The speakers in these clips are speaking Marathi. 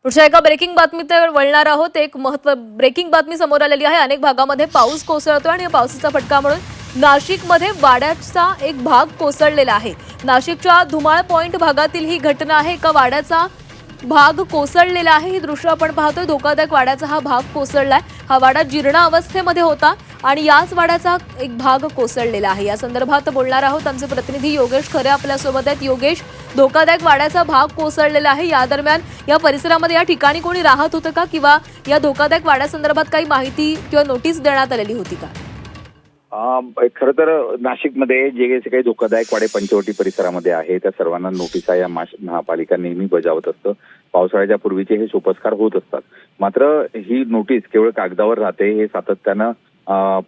पुढच्या एका ब्रेकिंग बातमीवर वळणार आहोत। एक ब्रेकिंग बातमी समोर आलेली आहे। अनेक भागामध्ये पाऊस कोसळतोय आणि या पावसाचा फटका म्हणून नाशिकमध्ये वाड्याचा एक भाग कोसळलेला आहे। नाशिकच्या धुमाळ पॉइंट भागातील ही घटना आहे। एका वाड्याचा भाग कोसळलेला आहे। ही दृश्य आपण पाहतोय। धोकादायक वाड्याचा हा भाग कोसळलाय। हा वाडा जीर्ण अवस्थेमध्ये होता आणि याच वाड्याचा एक भाग कोसळलेला आहे। या संदर्भात बोलणार आहोत। आमचे प्रतिनिधी योगेश खरे आपल्या सोबत आहेत। योगेश, धोकादायक वाड्याचा भाग कोसळलेला आहे। या दरम्यान या परिसरामध्ये या ठिकाणी कोणी राहत होतं का किंवा या धोकादायक वाड्यासंदर्भात काही माहिती किंवा नोटीस देण्यात आलेली होती का? खरं तर नाशिकमध्ये जे काही धोकादायक वाडे पंचवटी परिसरामध्ये आहे त्या सर्वांना नोटिसा या महापालिका नेहमी बजावत असतं। पावसाळ्याच्या पूर्वीचे हे सोपस्कार होत असतात। मात्र ही नोटीस केवळ कागदावर राहते हे सातत्यानं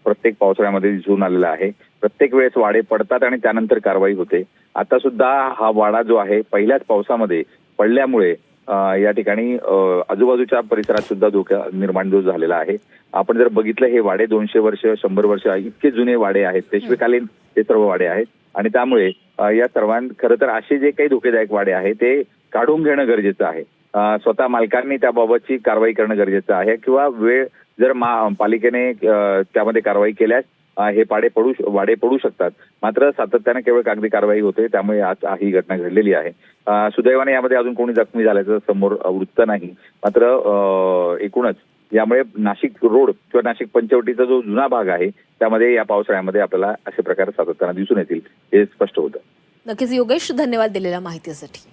प्रत्येक पावसाळ्यामध्ये दिसून आलेलं आहे। प्रत्येक वेळेस वाडे पडतात आणि त्यानंतर कारवाई होते। आता सुद्धा हा वाडा जो आहे पहिल्याच पावसामध्ये पडल्यामुळे या ठिकाणी आजूबाजूच्या परिसरात सुद्धा धोका निर्माण झालेला आहे। आपण जर बघितलं हे वाडे 200 वर्ष 100 वर्ष इतके जुने वाडे आहेत। पेशवेकालीन ते सर्व वाडे आहेत आणि त्यामुळे या खरं तर असे जे काही धोकेदायक वाडे आहेत ते काढून घेणं गरजेचं आहे। स्वतः मालकांनी त्याबाबतची कारवाई करणं गरजेचं आहे किंवा वेळ जर पालिकेने त्यामध्ये कारवाई केल्यास हे वाडे पडू शकतात। मात्र सातत्याने केवळ कागदी कारवाई होते त्यामुळे आज ही घटना घडलेली आहे। सुदैवाने यामध्ये अजून कोणी जखमी झाल्याचं समोर वृत्त नाही। मात्र एकूणच यामुळे नाशिक रोड किंवा नाशिक पंचवटीचा जो जुना भाग आहे त्यामध्ये या पावसाळ्यामध्ये आपल्याला असे प्रकार सातत्याने दिसून येतील हे स्पष्ट होतं। नक्कीच योगेश, धन्यवाद दिलेल्या माहितीसाठी।